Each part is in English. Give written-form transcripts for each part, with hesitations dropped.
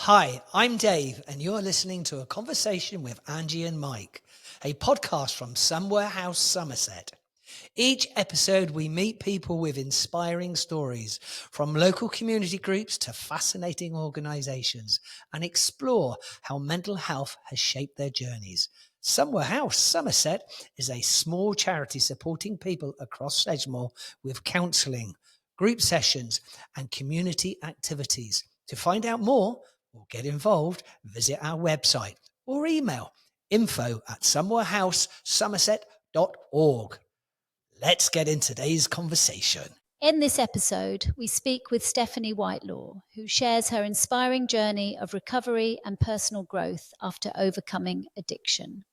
Hi, I'm Dave, and you're listening to a conversation with Angie and Mike, a podcast from Somewhere House, Somerset. Each episode, we meet people with inspiring stories, from local community groups to fascinating organisations, and explore how mental health has shaped their journeys. Somewhere House, Somerset is a small charity supporting people across Sedgemoor with counselling, group sessions, and community activities. To find out more or get involved, visit our website or email info@somewherehousesomerset.org. Let's get in today's conversation. In this episode, we speak with Stephanie Whitelaw, who shares her inspiring journey of recovery and personal growth after overcoming addiction.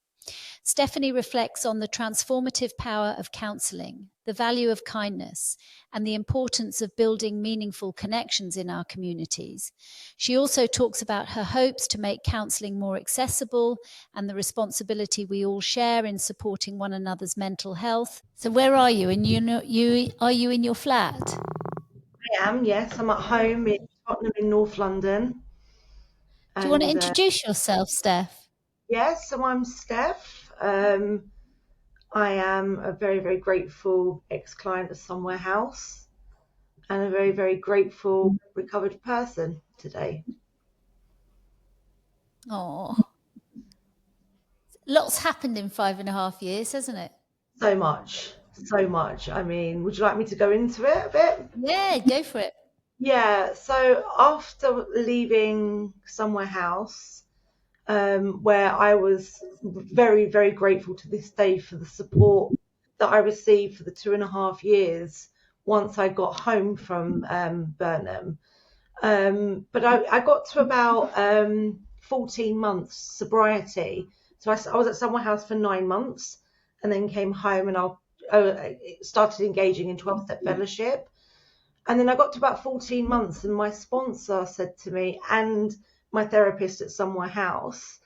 Stephanie reflects on the transformative power of counselling, the value of kindness, and the importance of building meaningful connections in our communities. She also talks about her hopes to make counselling more accessible and the responsibility we all share in supporting one another's mental health. So where are you? And are you in your flat? I am, yes. I'm at home in Tottenham in North London. Do you want to introduce yourself, Steph? Yes, so I'm Steph. I am a very, very grateful ex-client of Somewhere House and a very, very grateful recovered person today. Oh, lots happened in 5.5 years, hasn't it? So much. I mean, would you like me to go into it a bit? Yeah, go for it. Yeah, so after leaving Somewhere House, where I was very, very grateful to this day for the support that I received for the 2.5 years once I got home from Burnham. But I got to about 14 months sobriety. So I was at Somewhere House for 9 months and then came home and I started engaging in 12-step fellowship. And then I got to about 14 months and my sponsor said to me, and my therapist at Somewhere House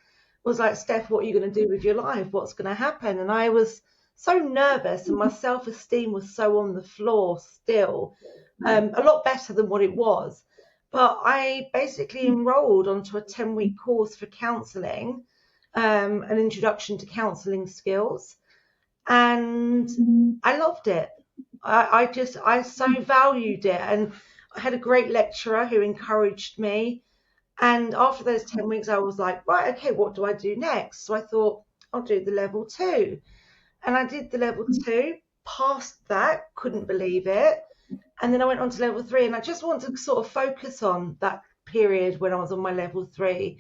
was like, Steph, what are you going to do with your life? What's going to happen? And I was so nervous and my self-esteem was so on the floor still, a lot better than what it was. But I basically enrolled onto a 10-week course for counselling, an introduction to counselling skills. And I loved it. I so valued it. And I had a great lecturer who encouraged me. And after those 10 weeks, I was like, right, okay, what do I do next? So I thought, I'll do the level 2. And I did the level 2, passed that, couldn't believe it. And then I went on to level 3. And I just want to sort of focus on that period when I was on my level 3,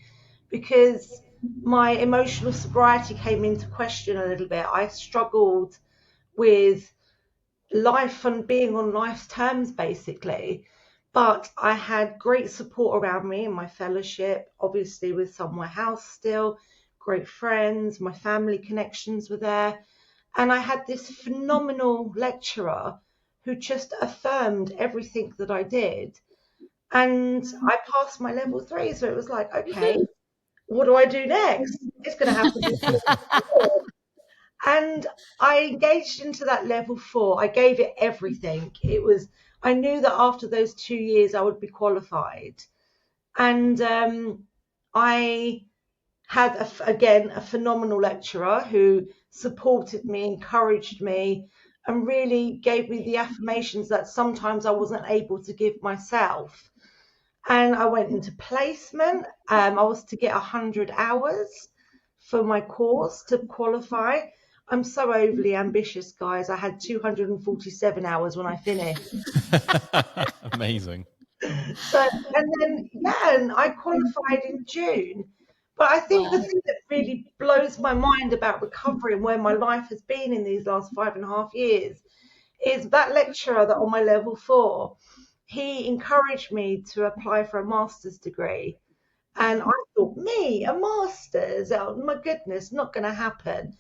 because my emotional sobriety came into question a little bit. I struggled with life and being on life's terms, basically. But I had great support around me in my fellowship, obviously with Somewhere House still, great friends, my family connections were there. And I had this phenomenal lecturer who just affirmed everything that I did. And I passed my level 3. So it was like, okay, what do I do next? It's going to have to be level 4. And I engaged into that level 4. I gave it everything. I knew that after those 2 years I would be qualified. And I had, a phenomenal lecturer who supported me, encouraged me, and really gave me the affirmations that sometimes I wasn't able to give myself. And I went into placement. I was to get 100 hours for my course to qualify. I'm so overly ambitious, guys. I had 247 hours when I finished. Amazing. And I qualified in June. But I think the thing that really blows my mind about recovery and where my life has been in these last 5.5 years is that lecturer that on my level 4, he encouraged me to apply for a master's degree. And I thought, me, a master's? Oh, my goodness, not going to happen.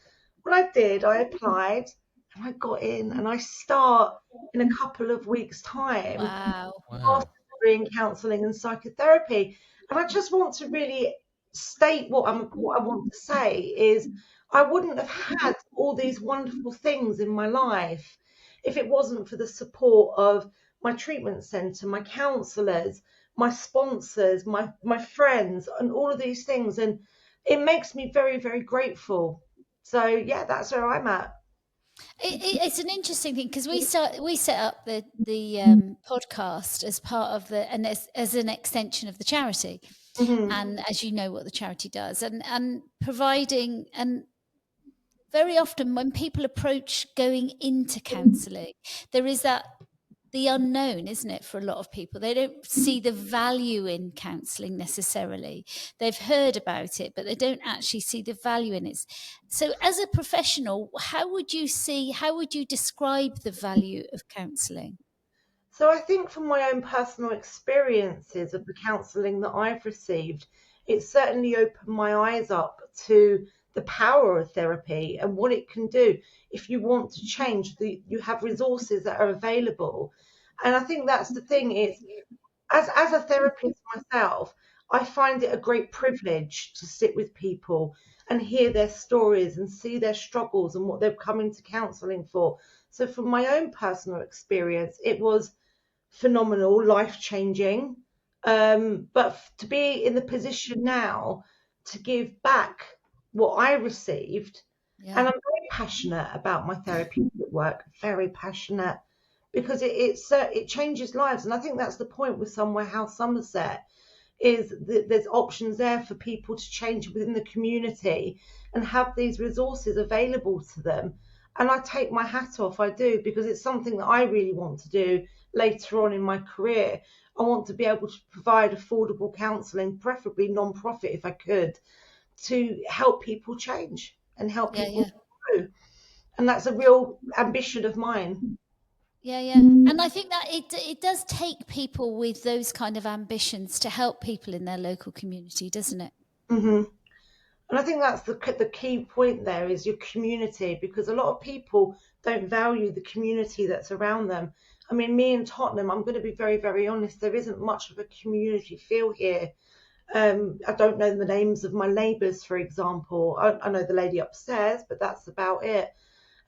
Well, I did. I applied and I got in, and I start in a couple of weeks' time. Wow. Master's degree in counselling and psychotherapy. And I just want to really state what I want to say is I wouldn't have had all these wonderful things in my life if it wasn't for the support of my treatment centre, my counsellors, my sponsors, my friends, and all of these things, and it makes me very, very grateful. So yeah, that's where I'm at. It's an interesting thing because we set up the podcast as part of the and as an extension of the charity, Hmm. and as you know what the charity does, and providing, and very often when people approach going into counselling, there is that the unknown, isn't it, for a lot of people? They don't see the value in counselling necessarily. They've heard about it, but they don't actually see the value in it. So, as a professional, how would you describe the value of counselling? So I think from my own personal experiences of the counselling that I've received, it certainly opened my eyes up to the power of therapy and what it can do. If you want to change, you have resources that are available. And I think that's the thing is, as a therapist myself, I find it a great privilege to sit with people and hear their stories and see their struggles and what they've come into counselling for. So from my own personal experience, it was phenomenal, life changing. But to be in the position now to give back what I received, Yeah. and I'm very passionate about my therapeutic work, very passionate, because it changes lives, and I think that's the point with Somewhere House Somerset is that there's options there for people to change within the community and have these resources available to them. And I take my hat off, I do, because it's something that I really want to do later on in my career. I want to be able to provide affordable counselling, preferably non-profit if I could, to help people change and help Yeah, people yeah. grow. And that's a real ambition of mine. Yeah, yeah. And I think that it does take people with those kind of ambitions to help people in their local community, doesn't it? Hmm. And I think that's the key point there is your community, because a lot of people don't value the community that's around them. I mean, me in Tottenham, I'm going to be very, very honest, there isn't much of a community feel here. I don't know the names of my neighbours, for example. I know the lady upstairs, but that's about it.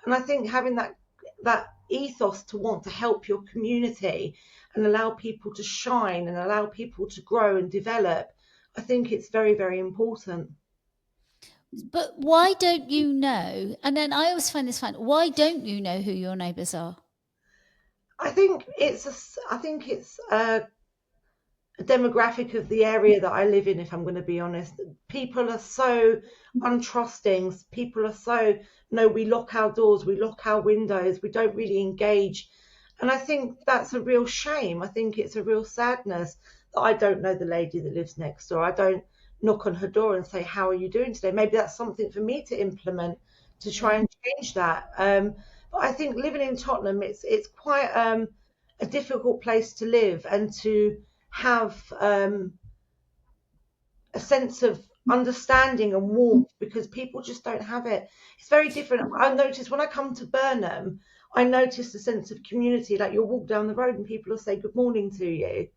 And I think having that ethos to want to help your community and allow people to shine and allow people to grow and develop, I think it's very, very important. But why don't you know? And then I always find this fun. Why don't you know who your neighbours are? I think it's a demographic of the area that I live in, if I'm going to be honest. People are so untrusting. People are so, no, we lock our doors, we lock our windows, we don't really engage. And I think that's a real shame. I think it's a real sadness that I don't know the lady that lives next door. I don't knock on her door and say, how are you doing today? Maybe that's something for me to implement to try Yeah. and change that. But I think living in Tottenham, it's quite a difficult place to live and to have a sense of understanding and warmth, because people just don't have it. It's very different. I notice when I come to Burnham, I notice a sense of community. Like you'll walk down the road and people will say good morning to you,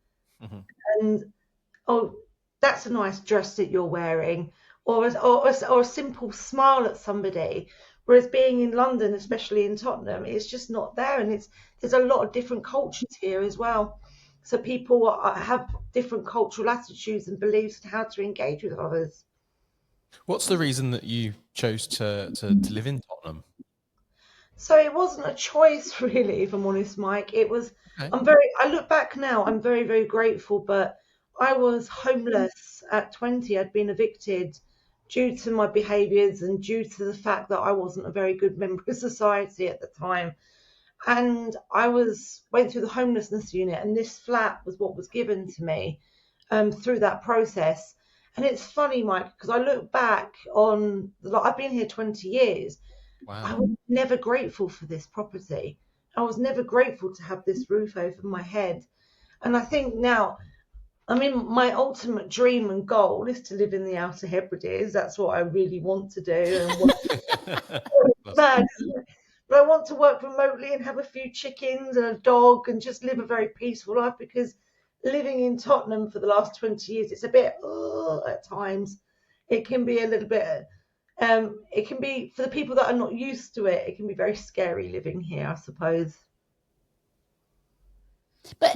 Mhm. and oh, that's a nice dress that you're wearing, or a simple smile at somebody. Whereas being in London, especially in Tottenham, it's just not there, and there's a lot of different cultures here as well. So people have different cultural attitudes and beliefs and how to engage with others. What's the reason that you chose to live in Tottenham? So it wasn't a choice, really, if I'm honest, Mike. It was, Okay. I look back now, I'm very, very grateful, but I was homeless at 20. I'd been evicted due to my behaviours and due to the fact that I wasn't a very good member of society at the time. And went through the homelessness unit, and this flat was what was given to me through that process. And it's funny, Mike, because I look back on, like, I've been here 20 years. I Wow. was never grateful for this property. I was never grateful to have this roof over my head. And I think now, I mean, my ultimate dream and goal is to live in the Outer Hebrides. That's what I really want to do. And what That's mad, cool. isn't it? But I want to work remotely and have a few chickens and a dog and just live a very peaceful life, because living in Tottenham for the last 20 years, it's a bit, at times. It can be a little bit, it can be, for the people that are not used to it, it can be very scary living here, I suppose. But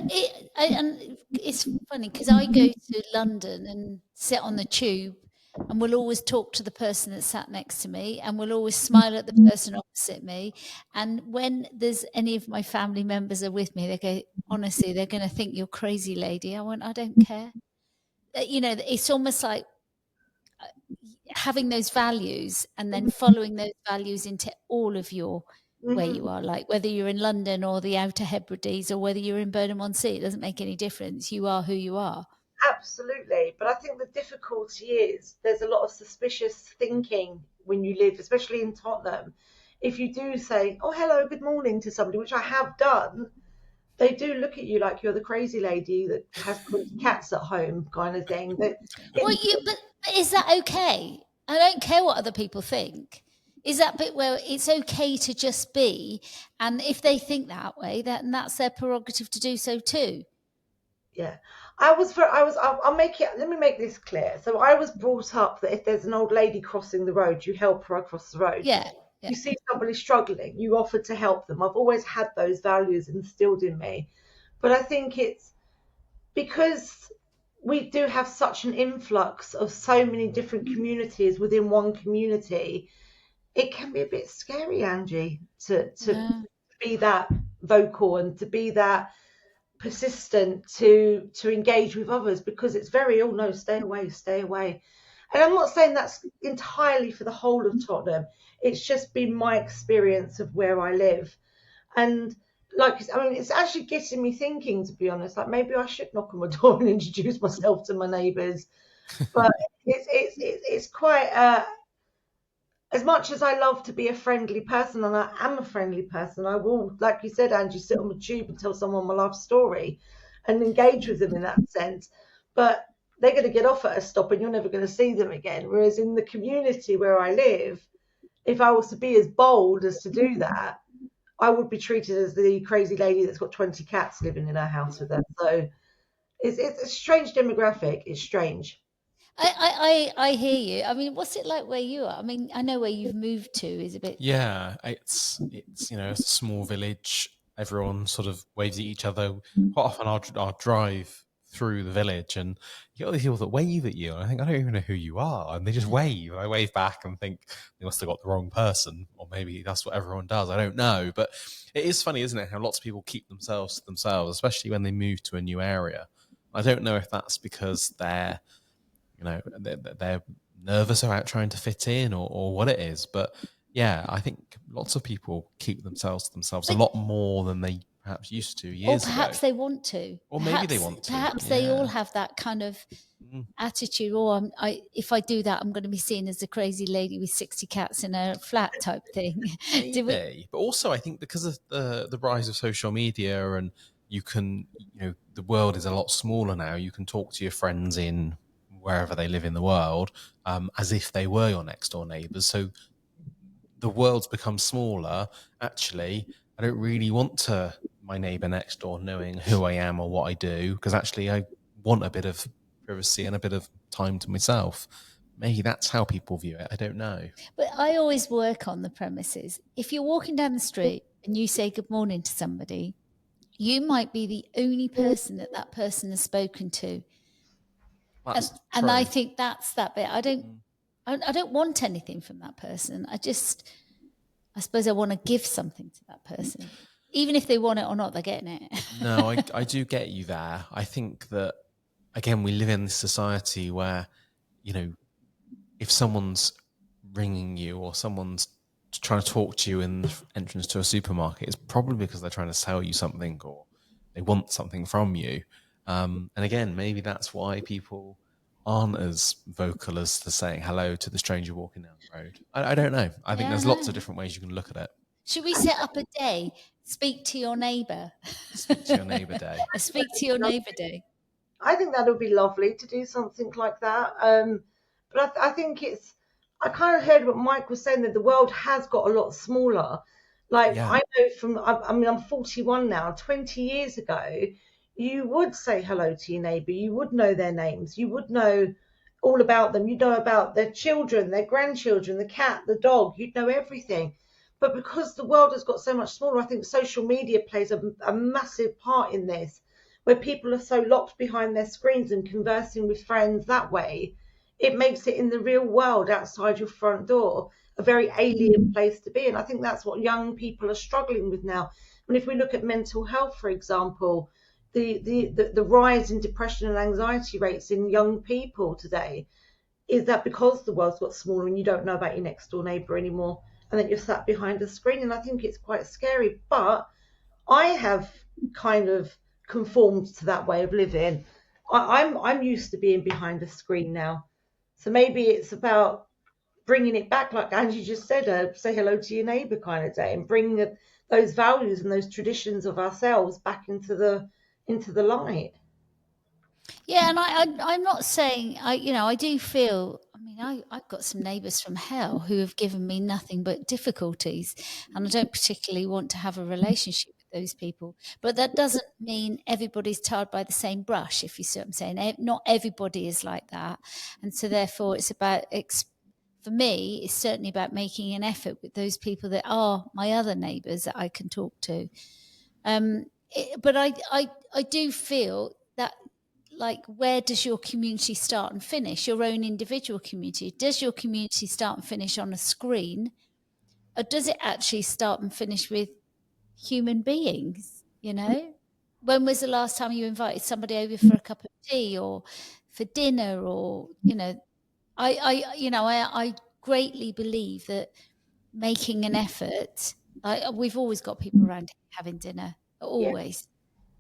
and it's funny because I go to London and sit on the tube, and we'll always talk to the person that sat next to me, and we'll always smile at the person opposite me. And when there's any of my family members are with me, they go, honestly, they're going to think you're crazy, lady. I went, I don't care. You know, it's almost like having those values and then following those values into all of your where you are, like whether you're in London or the Outer Hebrides or whether you're in Burnham-on-Sea, it doesn't make any difference. You are who you are. Absolutely. But I think the difficulty is there's a lot of suspicious thinking when you live, especially in Tottenham. If you do say, oh, hello, good morning to somebody, which I have done, they do look at you like you're the crazy lady that has cats at home kind of thing. But is that okay? I don't care what other people think. Is that bit where it's okay to just be, and if they think that way, then that's their prerogative to do so too. Yeah, I'll make it, let me make this clear. So I was brought up that if there's an old lady crossing the road, you help her across the road. Yeah. You see somebody struggling, you offer to help them. I've always had those values instilled in me. But I think it's because we do have such an influx of so many different communities within one community, it can be a bit scary, Angie, to be that vocal and to be that persistent to engage with others, because it's very, oh no, stay away, stay away. And I'm not saying that's entirely for the whole of Tottenham. It's just been my experience of where I live. And like, I mean, it's actually getting me thinking, to be honest, like maybe I should knock on my door and introduce myself to my neighbours. But it's quite as much as I love to be a friendly person, and I am a friendly person, I will, like you said, Angie, sit on the tube and tell someone my life story and engage with them in that sense. But they're going to get off at a stop and you're never going to see them again. Whereas in the community where I live, if I was to be as bold as to do that, I would be treated as the crazy lady that's got 20 cats living in her house with her. So it's a strange demographic. It's strange. I hear you. I mean, what's it like where you are? I mean, I know where you've moved to is a bit. Yeah, it's a small village. Everyone sort of waves at each other. Quite often, I'll drive through the village, and you get all these people that wave at you. And I think I don't even know who you are, and they just wave. I wave back and think they must have got the wrong person, or maybe that's what everyone does. I don't know, but it is funny, isn't it? How lots of people keep themselves to themselves, especially when they move to a new area. I don't know if that's because they're nervous about trying to fit in or what it is. But yeah, I think lots of people keep themselves to themselves a lot more than they perhaps used to years ago. Or perhaps they want to. Or maybe they want to. Perhaps they all have that kind of attitude. Or if I do that, I'm going to be seen as a crazy lady with 60 cats in a flat type thing. Maybe. But also I think because of the rise of social media, and you can, the world is a lot smaller now. You can talk to your friends in wherever they live in the world, as if they were your next door neighbours. So the world's become smaller. Actually, I don't really want my neighbour next door knowing who I am or what I do, because actually I want a bit of privacy and a bit of time to myself. Maybe that's how people view it. I don't know. But I always work on the premises. If you're walking down the street and you say good morning to somebody, you might be the only person that person has spoken to. And I think that's that bit. I don't want anything from that person. I suppose I want to give something to that person. Even if they want it or not, they're getting it. No, I do get you there. I think that, again, we live in this society where, if someone's ringing you or someone's trying to talk to you in the entrance to a supermarket, it's probably because they're trying to sell you something or they want something from you. And again, maybe that's why people aren't as vocal as to saying hello to the stranger walking down the road. I don't know. I think there's lots of different ways you can look at it. Should we set up a day? Speak to your neighbour. Speak to your neighbour day. Speak to your neighbour day. I think that would be lovely to do something like that. But I think I kind of heard what Mike was saying, that the world has got a lot smaller. Like, yeah. I know I'm 41 now. 20 years ago, you would say hello to your neighbour. You would know their names. You would know all about them. You'd know about their children, their grandchildren, the cat, the dog. You'd know everything. But because the world has got so much smaller, I think social media plays a massive part in this, where people are so locked behind their screens and conversing with friends that way. It makes it in the real world outside your front door a very alien place to be. And I think that's what young people are struggling with now. And if we look at mental health, for example, the rise in depression and anxiety rates in young people today, is that because the world's got smaller and you don't know about your next door neighbour anymore, and then you're sat behind a screen. And I think it's quite scary. But I have kind of conformed to that way of living. I'm used to being behind a screen now. So maybe it's about bringing it back, like Angie just said, say hello to your neighbour kind of day, and bringing those values and those traditions of ourselves back into the light. Yeah, and I'm not saying I do feel. I mean, I've got some neighbours from hell who have given me nothing but difficulties, and I don't particularly want to have a relationship with those people. But that doesn't mean everybody's tarred by the same brush. If you see what I'm saying, not everybody is like that, and so therefore it's about. For me, it's certainly about making an effort with those people that are my other neighbours that I can talk to. But I do feel that, like, where does your community start and finish? Your own individual community. Does your community start and finish on a screen, or does it actually start and finish with human beings? When was the last time you invited somebody over for a cup of tea or for dinner, or I greatly believe that making an effort. We've always got people around having dinner, Yeah. always,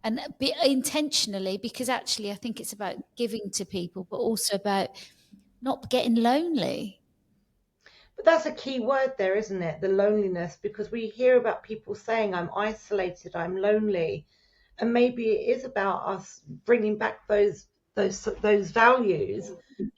and be intentionally, because actually I think it's about giving to people, but also about not getting lonely. But that's a key word there, isn't it? The loneliness, because we hear about people saying, I'm isolated, I'm lonely. And maybe it is about us bringing back those values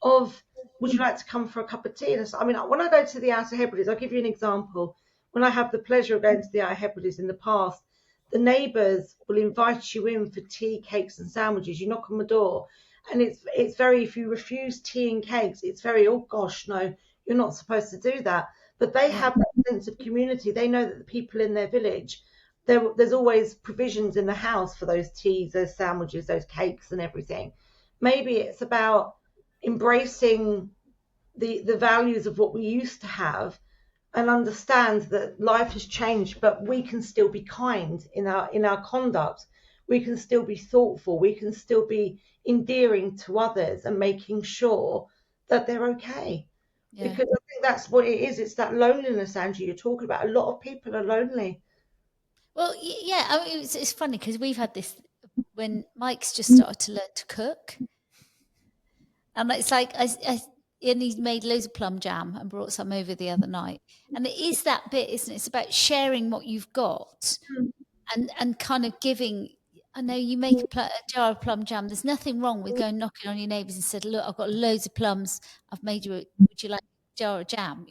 of, would you like to come for a cup of tea? And I mean, when I go to the Outer Hebrides, I'll give you an example. When I have the pleasure of going to the Outer Hebrides in the past, the neighbours will invite you in for tea, cakes, and sandwiches. You knock on the door, and it's very, if you refuse tea and cakes, it's very, oh gosh, no, you're not supposed to do that. But they have that sense of community. They know that the people in their village, there's always provisions in the house for those teas, those sandwiches, those cakes, and everything. Maybe it's about embracing the values of what we used to have, and understand that life has changed, but we can still be kind in our conduct. We can still be thoughtful. We can still be endearing to others and making sure that they're okay. Yeah. Because I think that's what it is. It's that loneliness, Angie, you're talking about. A lot of people are lonely. Well, yeah. I mean, it's funny because we've had this when Mike's just started to learn to cook, and it's like and he's made loads of plum jam and brought some over the other night. And it is that bit, isn't it? It's about sharing what you've got and kind of giving. I know you make a jar of plum jam. There's nothing wrong with going knocking on your neighbours and said, "Look, I've got loads of plums. I've made you. Would you like a jar of jam?"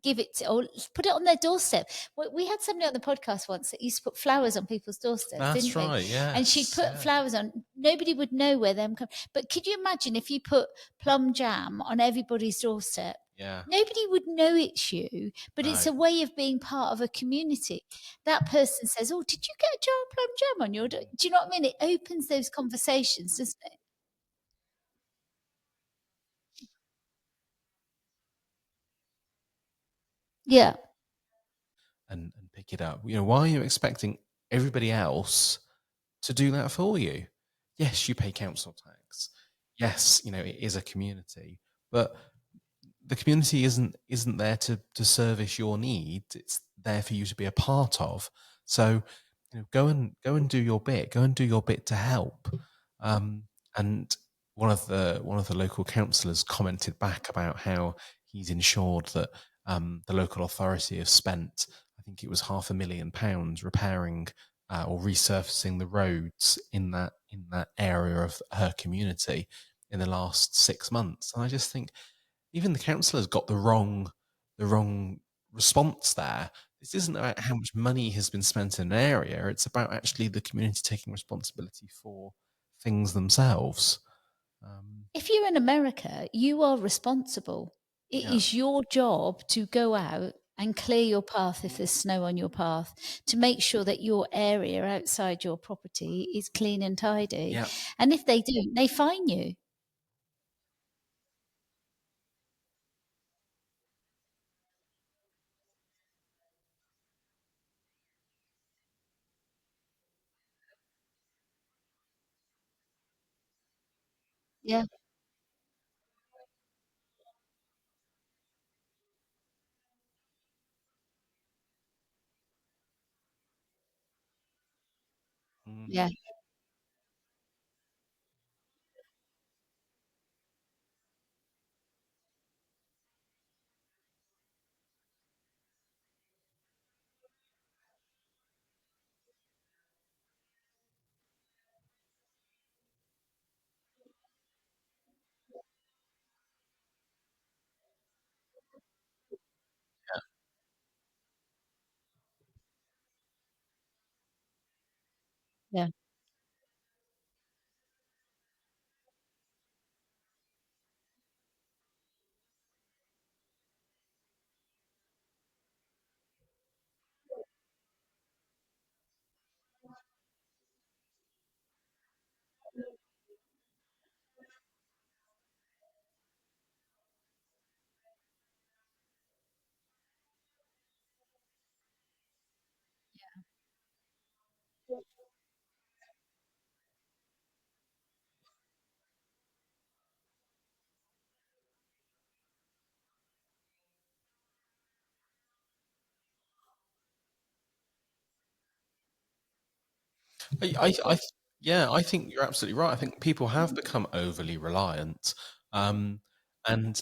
Give it to, or put it on their doorstep. We had somebody on the podcast once that used to put flowers on people's doorsteps, That's didn't we? right, yeah. And she'd put flowers on. Nobody would know where them come. But could you imagine if you put plum jam on everybody's doorstep? Yeah. Nobody would know it's you, but it's No. a way of being part of a community. That person says, "Oh, did you get a jar of plum jam on your door?" Do you know what I mean? It opens those conversations, doesn't it? Yeah. And pick it up. Why are you expecting everybody else to do that for you? Yes, you pay council tax. Yes, it is a community, but the community isn't there to service your needs. It's there for you to be a part of. So, go and do your bit. Go and do your bit to help. And one of the local councillors commented back about how he's ensured that the local authority have spent, I think it was £500,000 repairing or resurfacing the roads in that area of her community in the last 6 months. And I just think even the councillors got the wrong response there. This isn't about how much money has been spent in an area. It's about actually the community taking responsibility for things themselves. If you're in America, you are responsible. It Yeah. is your job to go out and clear your path if there's snow on your path, to make sure that your area outside your property is clean and tidy. Yeah. And if they don't, they fine you. Yeah, Mm. yeah, yeah, I yeah, I think you're absolutely right. I think people have become overly reliant, um, and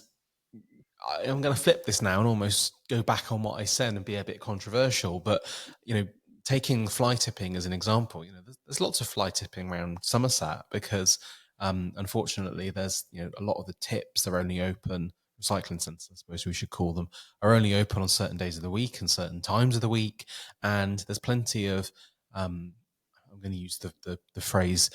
I'm going to flip this now and almost go back on what I said and be a bit controversial. But you know, taking fly tipping as an example, there's lots of fly tipping around Somerset because, unfortunately, there's a lot of the tips are only open. Recycling centres, I suppose we should call them, are only open on certain days of the week and certain times of the week, and there's plenty of I'm going to use the phrase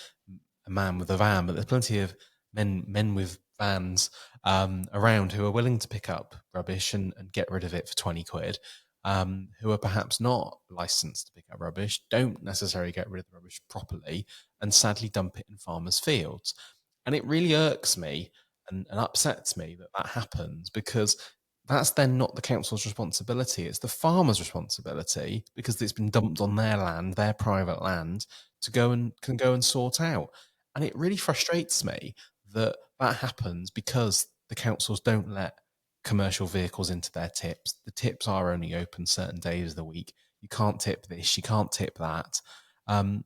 "a man with a van," but there's plenty of men with vans around who are willing to pick up rubbish and get rid of it for 20 quid, who are perhaps not licensed to pick up rubbish, don't necessarily get rid of the rubbish properly, and sadly dump it in farmers' fields. And it really irks me and upsets me that that happens because that's then not the council's responsibility. It's the farmer's responsibility because it's been dumped on their land, their private land, to go and can go and sort out. And it really frustrates me that that happens because the councils don't let commercial vehicles into their tips. The tips are only open certain days of the week. You can't tip this, you can't tip that. Um,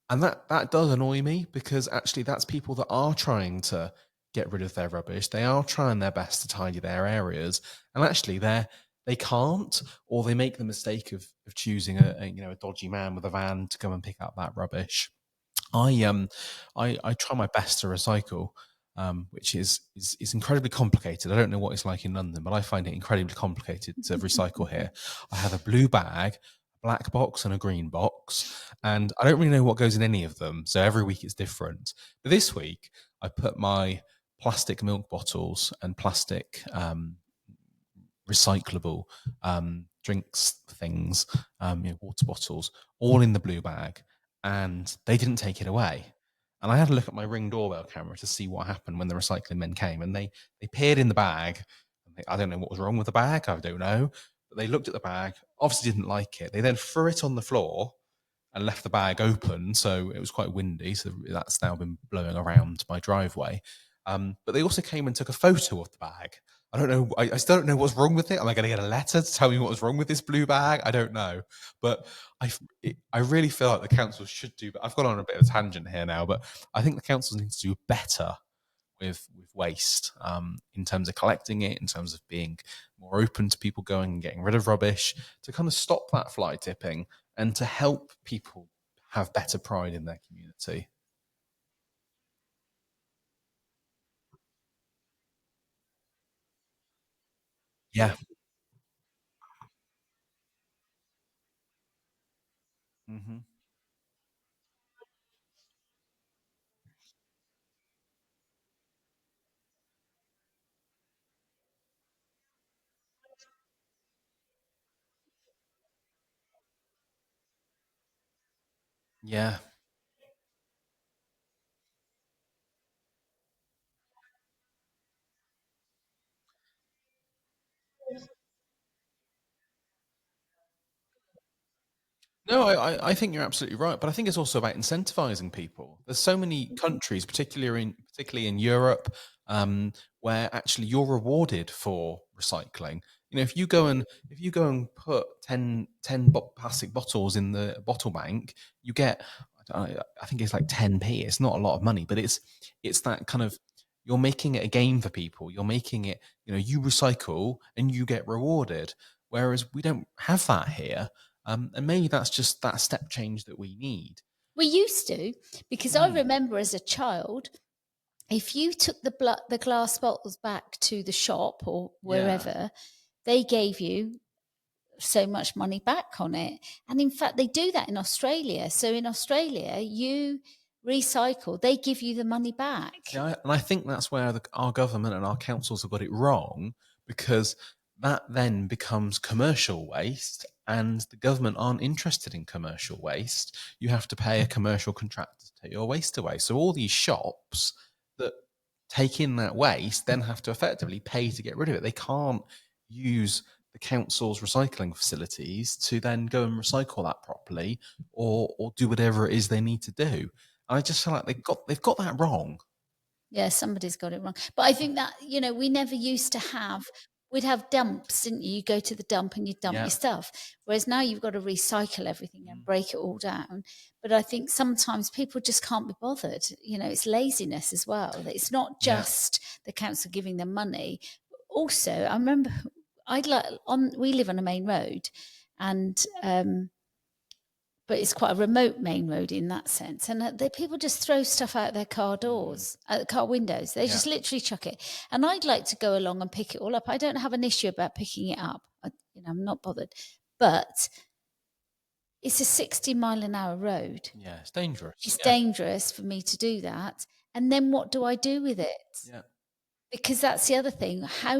and that does annoy me because actually that's people that are trying to get rid of their rubbish. They are trying their best to tidy their areas, and actually they can't, or they make the mistake of choosing a dodgy man with a van to come and pick up that rubbish. I try my best to recycle, which is incredibly complicated. I don't know what it's like in London, but I find it incredibly complicated to recycle here. I have a blue bag, a black box, and a green box, and I don't really know what goes in any of them. So every week it's different. But this week I put my plastic milk bottles and plastic recyclable drinks things, water bottles, all in the blue bag, and they didn't take it away. And I had a look at my Ring doorbell camera to see what happened when the recycling men came, and they peered in the bag. I don't know what was wrong with the bag. I don't know, but they looked at the bag, obviously didn't like it. They then threw it on the floor and left the bag open. So it was quite windy. So that's now been blowing around my driveway. But they also came and took a photo of the bag. I don't know. I still don't know what's wrong with it. Am I going to get a letter to tell me what was wrong with this blue bag? I don't know. But I really feel like the council should do. But I've gone on a bit of a tangent here now. But I think the council needs to do better with waste in terms of collecting it, in terms of being more open to people going and getting rid of rubbish, to kind of stop that fly tipping and to help people have better pride in their community. Yeah. Hmm. Yeah. No, I think you're absolutely right, but I think it's also about incentivizing people. There's so many countries, particularly in Europe, where actually you're rewarded for recycling. You know, if you go and put 10 plastic bottles in the bottle bank, you get I think it's like 10p. It's not a lot of money, but it's that kind of, you're making it a game for people. You're making it, you know, you recycle and you get rewarded. Whereas we don't have that here. And maybe that's just that step change that we need. We used to, because I remember as a child, if you took the glass bottles back to the shop or wherever, they gave you so much money back on it. And in fact, they do that in Australia. So in Australia, you recycle, they give you the money back. Yeah, and I think that's where our government and our councils have got it wrong, because that then becomes commercial waste, and the government aren't interested in commercial waste. You have to pay a commercial contractor to take your waste away. So all these shops that take in that waste then have to effectively pay to get rid of it. They can't use the council's recycling facilities to then go and recycle that properly, or do whatever it is they need to do. I just feel like they've got that wrong. Yeah, somebody's got it wrong. But I think that, we never used to have, we'd have dumps, didn't you? You go to the dump and you dump your stuff. Whereas now you've got to recycle everything and break it all down. But I think sometimes people just can't be bothered. It's laziness as well. It's not just the council giving them money. Also, I remember we live on a main road, and but it's quite a remote main road in that sense. And people just throw stuff out their car doors, car windows. They just literally chuck it. And I'd like to go along and pick it all up. I don't have an issue about picking it up. I'm not bothered. But it's a 60-mile-an-hour road. Yeah, it's dangerous. It's dangerous for me to do that. And then what do I do with it? Yeah. Because that's the other thing. I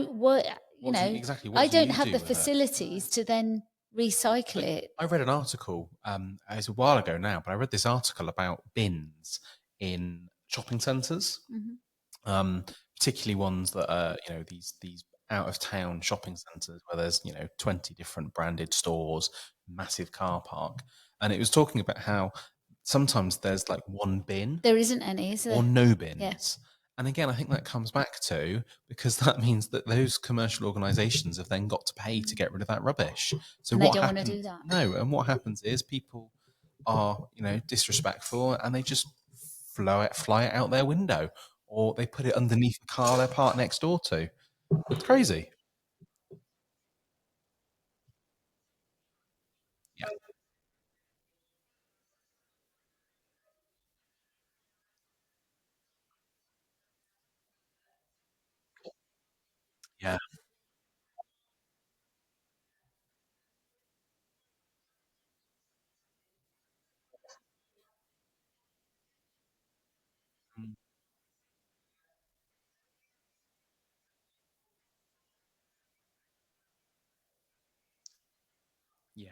don't have the facilities to then recycle it. I read an article, it's a while ago now, but I read this article about bins in shopping centres, particularly ones that are, these out of town shopping centres where there's 20 different branded stores, massive car park, and it was talking about how sometimes there's like one bin. There isn't any, is there? Or no bins. Yeah. And again, I think that comes back to, because that means that those commercial organisations have then got to pay to get rid of that rubbish. So and they don't want to do that. No, and what happens is people are, disrespectful, and they just fly it out their window, or they put it underneath the car they're parked next door to. It's crazy. Yeah. Yeah. Mm. Yeah.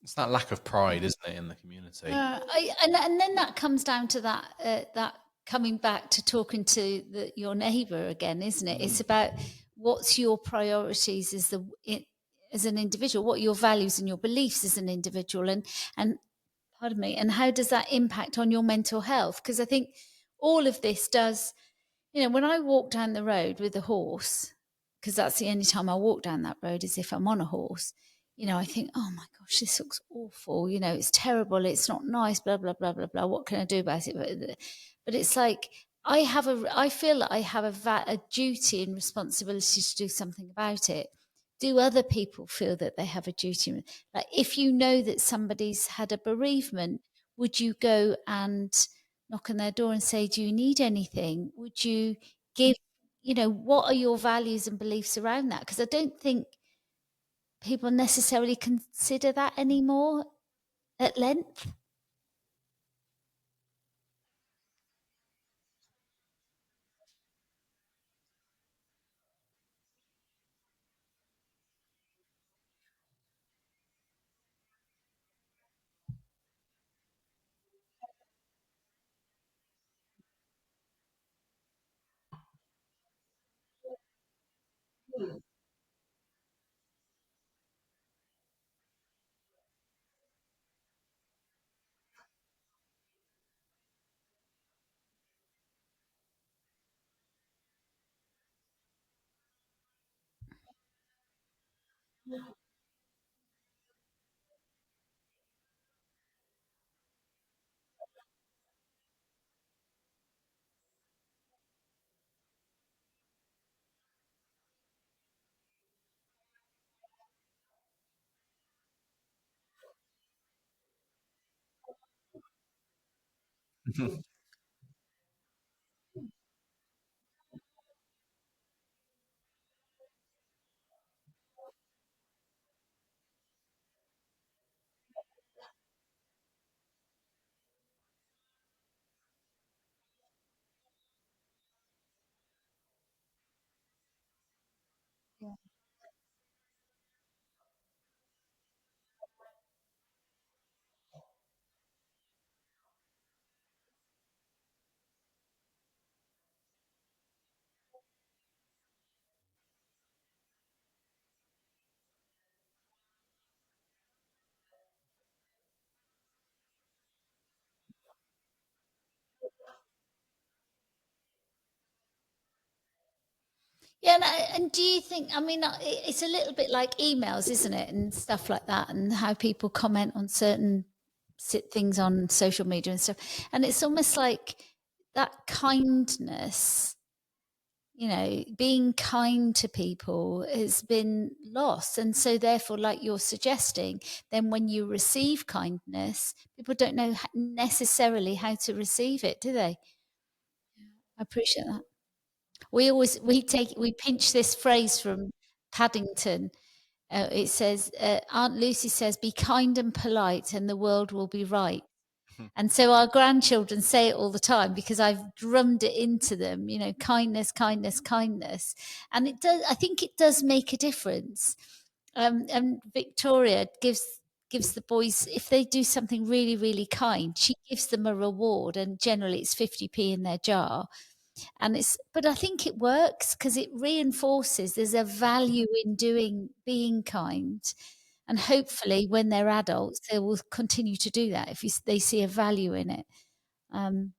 It's that lack of pride, isn't it, in the community? And then that comes down to that coming back to talking to your neighbour again, isn't it? It's about what's your priorities as an individual, what are your values and your beliefs as an individual, and pardon me, and how does that impact on your mental health? Because I think all of this does. When I walk down the road with a horse, because that's the only time I walk down that road is if I'm on a horse, I think, oh my gosh, this looks awful. It's terrible. It's not nice, blah, blah, blah, blah, blah. What can I do about it? But it's like, I feel like I have a duty and responsibility to do something about it. Do other people feel that they have a duty? Like, if you know that somebody's had a bereavement, would you go and knock on their door and say, do you need anything? Would you give, what are your values and beliefs around that? Because I don't think people necessarily consider that anymore at length. Yeah, and do you think? I mean, it's a little bit like emails, isn't it, and stuff like that, and how people comment on certain things on social media and stuff. And it's almost like that kindness, being kind to people has been lost, and so therefore, like you're suggesting, then when you receive kindness, people don't know necessarily how to receive it, do they? I appreciate that. We pinch this phrase from Paddington. It says, Aunt Lucy says, "Be kind and polite, and the world will be right." And so our grandchildren say it all the time because I've drummed it into them. Kindness, kindness, kindness, and it does. I think it does make a difference. And Victoria gives the boys, if they do something really, really kind, she gives them a reward, and generally it's 50p in their jar. But I think it works because it reinforces there's a value in being kind, and hopefully when they're adults they will continue to do that if they see a value in it. um,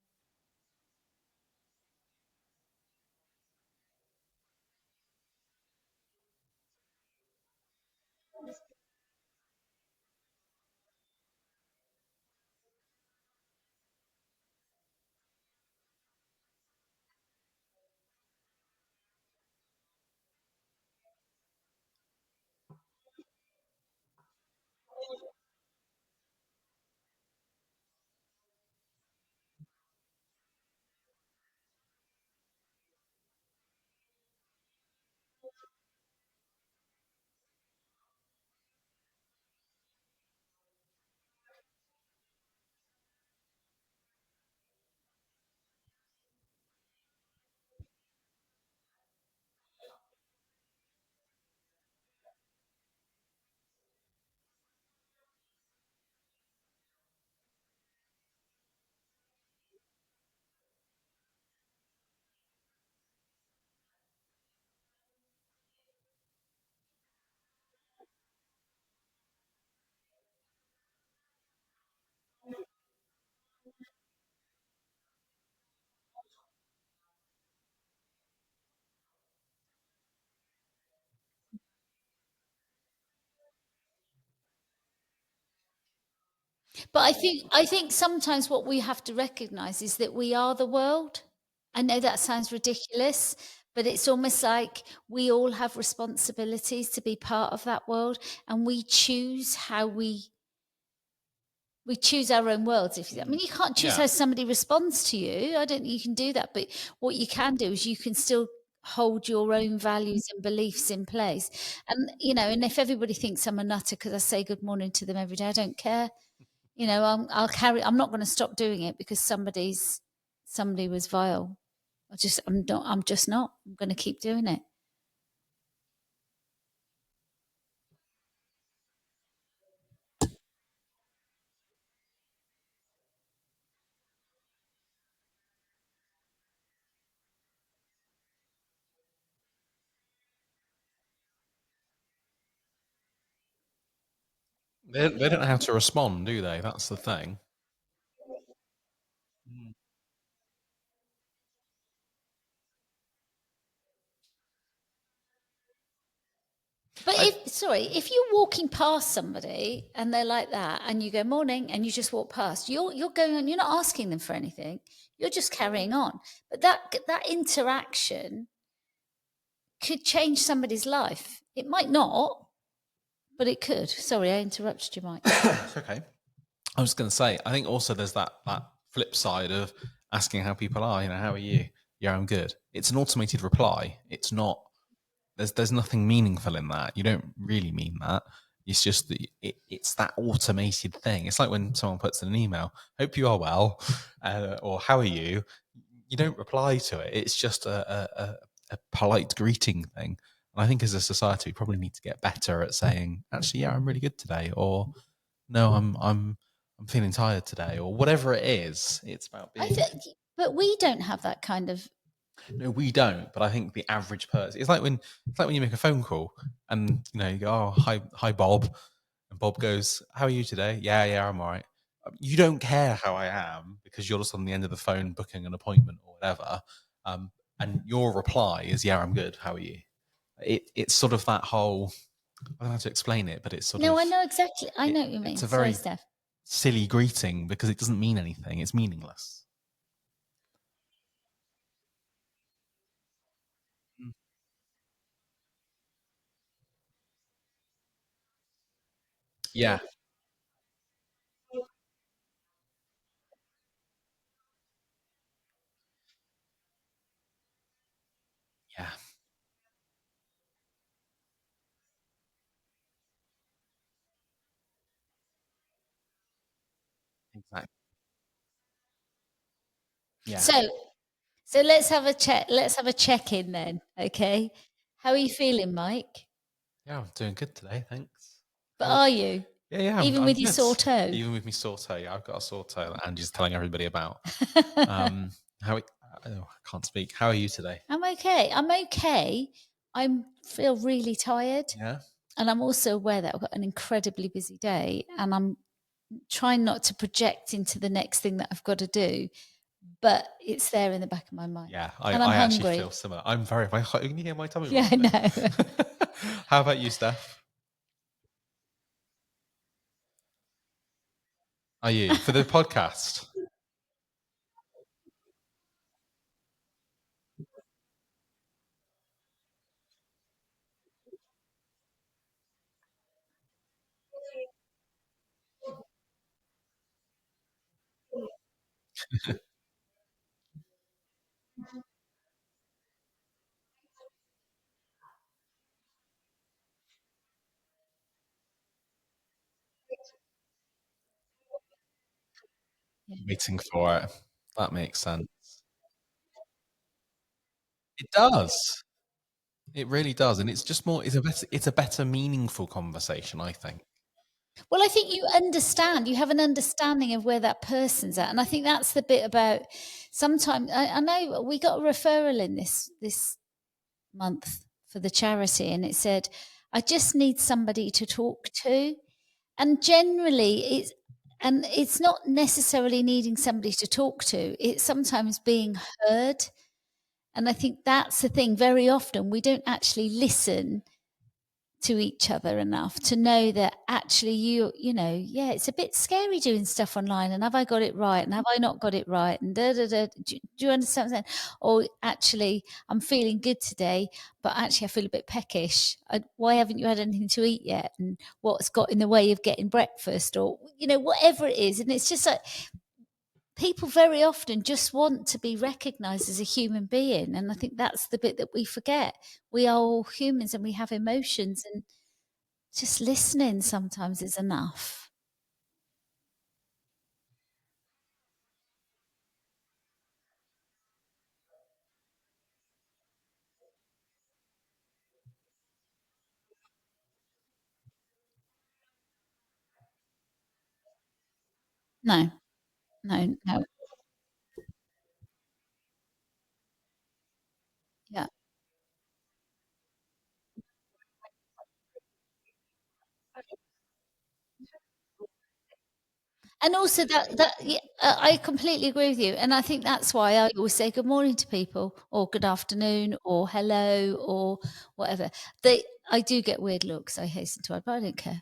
but I think sometimes what we have to recognize is that we are the world. I know that sounds ridiculous, but it's almost like we all have responsibilities to be part of that world, and we choose our own worlds. I mean, you can't choose Yeah. how somebody responds to you. I don't think you can do that. But what you can do is you can still hold your own values and beliefs in place. And if everybody thinks I'm a nutter because I say good morning to them every day, I don't care. I'm not going to stop doing it because somebody was vile. I'm just not. I'm going to keep doing it. They don't know how to respond, do they? That's the thing. Mm. But if you're walking past somebody and they're like that, and you go morning, and you just walk past, you're going on. You're not asking them for anything. You're just carrying on. But that interaction could change somebody's life. It might not, but it could. Sorry, I interrupted you, Mike. It's okay. I was going to say, I think also there's that flip side of asking how people are. You know, how are you? Yeah, I'm good. It's an automated reply. It's not. There's nothing meaningful in that. You don't really mean that. It's just it's that automated thing. It's like when someone puts in an email, "Hope you are well," or "How are you?" You don't reply to it. It's just a polite greeting thing. And I think as a society, we probably need to get better at saying, "Actually, yeah, I'm really good today," or "No, I'm feeling tired today," or whatever it is. It's about being. But we don't have that kind of. No, we don't. But I think the average person, it's like when you make a phone call and you go, "Oh, hi, Bob," and Bob goes, "How are you today?" "Yeah, yeah, I'm all right." You don't care how I am because you're just on the end of the phone booking an appointment or whatever, and your reply is, "Yeah, I'm good. How are you?" It's sort of that whole. I don't know how to explain it, but it's sort of. No, I know exactly. I know what you mean. It's a Sorry, very Steph. silly greeting because it doesn't mean anything. It's meaningless. Mm. Yeah, yeah, exactly. Yeah, So, so let's have a check. Let's have a check in then. Okay. How are you feeling, Mike? yeah. I'm doing good today, thanks. But How? are you? Yeah, yeah. Even I'm with your good. sore toe? Even with me sore toe, yeah, I've got a sore toe that Andy's telling everybody about. How? I can't speak. How are you today? I'm okay. I'm okay. I feel really tired. Yeah, And I'm also aware that I've got an incredibly busy day, and I'm trying not to project into the next thing that I've got to do, but it's there in the back of my mind. yeah. And I'm I actually hungry. feel similar. I'm very. Can you hear my tummy Yeah, I rumbling? know. How about you, Steph? Are you for the podcast? Waiting for it. That makes sense. It does. It really does, and it's just more. It's a better, meaningful conversation. I think. Well, I think you understand, you have an understanding of where that person's at. And I think that's the bit about sometimes I know we got a referral in this month for the charity, and it said, I just need somebody to talk to. And generally it's not necessarily needing somebody to talk to, it's sometimes being heard. And I think that's the thing. Very often we don't actually listen to each other enough to know that actually yeah, it's a bit scary doing stuff online, and have I got it right, and have I not got it right, and da da da. Do you understand what I'm saying? Or actually, I'm feeling good today, but actually I feel a bit peckish. Why haven't you had anything to eat yet, and what's got in the way of getting breakfast, or whatever it is. And it's just like people very often just want to be recognized as a human being. And I think that's the bit that we forget. We are all humans and we have emotions, and just listening sometimes is enough. No, no, no. Yeah. And also I completely agree with you. And I think that's why I always say good morning to people, or good afternoon, or hello, or whatever. I do get weird looks, I hasten to add, but I don't care.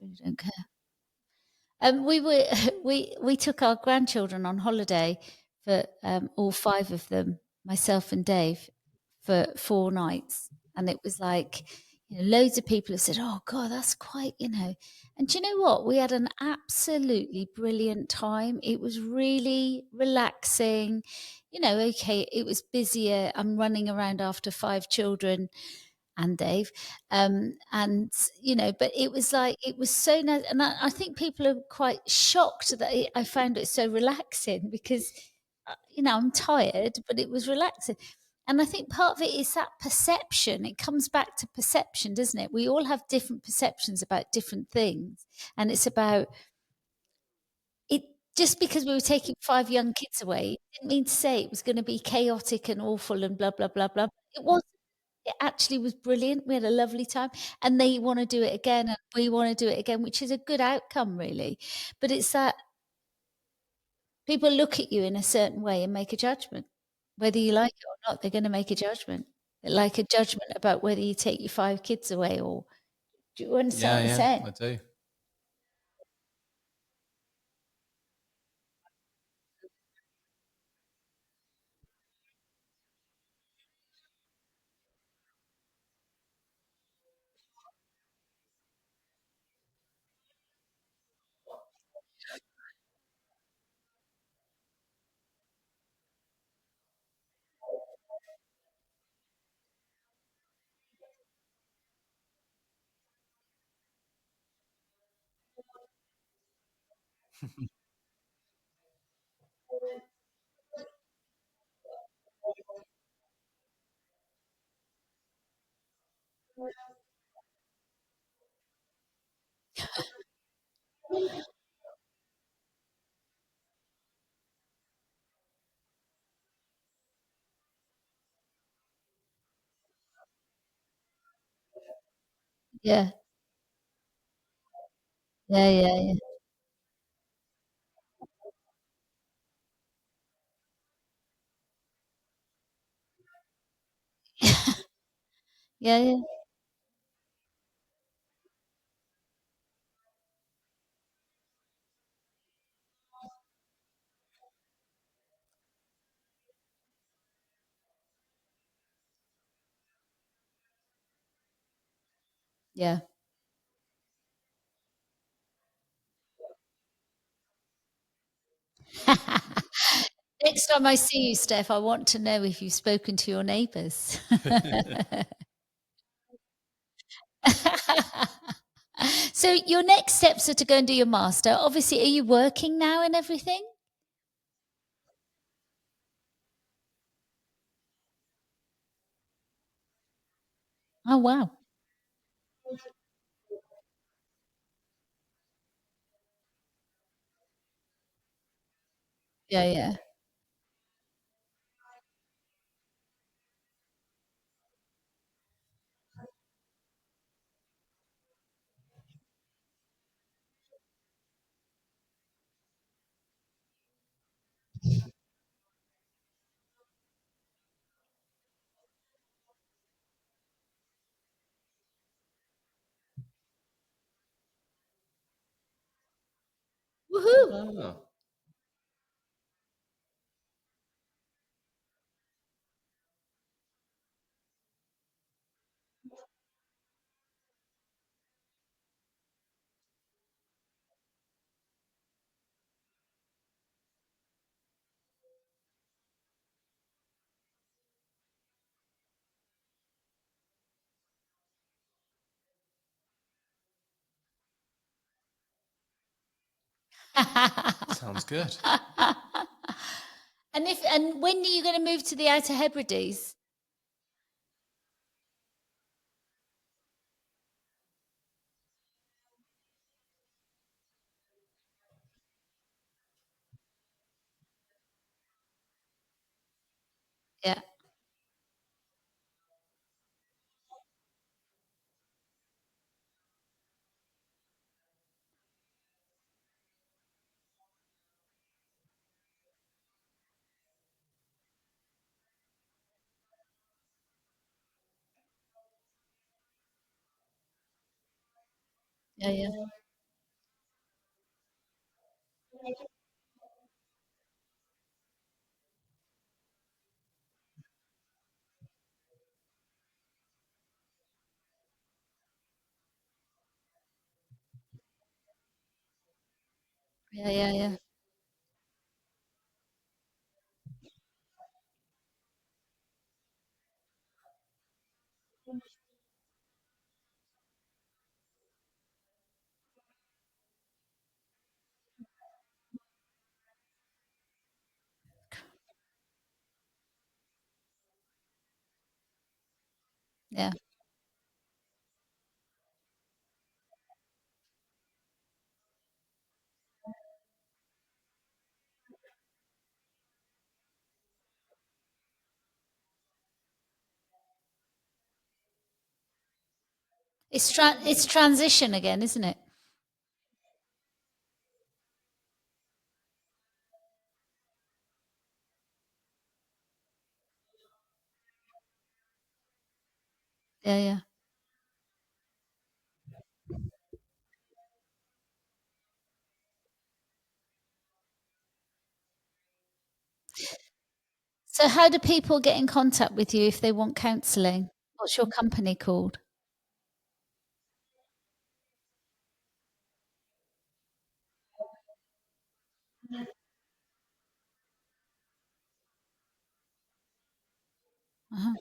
I really don't care. We were we took our grandchildren on holiday for all five of them, myself and Dave, for 4 nights, and it was like, loads of people have said, "Oh God, that's quite," And do you know what? We had an absolutely brilliant time. It was really relaxing. Okay, it was busier. I'm running around after five children and Dave. But it was like, it was so nice. And I think people are quite shocked that I found it so relaxing because, I'm tired, but it was relaxing. And I think part of it is that perception. It comes back to perception, doesn't it? We all have different perceptions about different things. And it's about it. Just because we were taking five young kids away didn't mean to say it was going to be chaotic and awful and blah, blah, blah, blah. It was. It actually was brilliant. We had a lovely time, and they want to do it again, and we want to do it again, which is a good outcome, really. But it's that people look at you in a certain way and make a judgment. Whether you like it or not, they're going to make a judgment. Like a judgment about whether you take your five kids away or do you understand what I'm saying? I do. Yeah, yeah, yeah, yeah, yeah, yeah, yeah. Next time I see you, Steph, I want to know if you've spoken to your neighbours. So your next steps are to go and do your master. Obviously, are you working now and everything? Oh, wow. Yeah, yeah. Woohoo! Oh. Sounds good. And when are you going to move to the Outer Hebrides? Yeah. Yeah, yeah. Yeah, yeah, yeah. Yeah. It's transition again, isn't it? Yeah, yeah. So how do people get in contact with you if they want counselling? What's your company called? Uh-huh.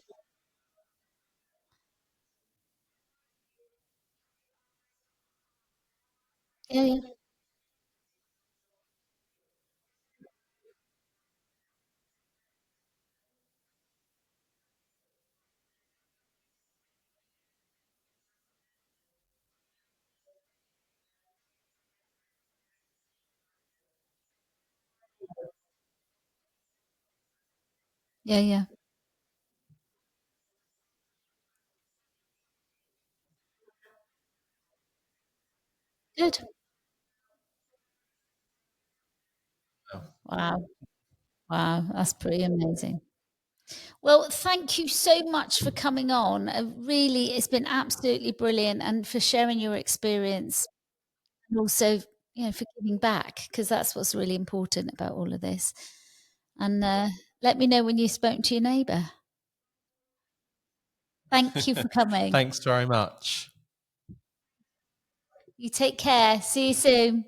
Yeah, yeah. Yeah, yeah. Good. Wow. Wow, that's pretty amazing. Well, thank you so much for coming on. Really, it's been absolutely brilliant and for sharing your experience and also, for giving back because that's what's really important about all of this. And let me know when you've spoken to your neighbour. Thank you for coming. Thanks very much. You take care. See you soon.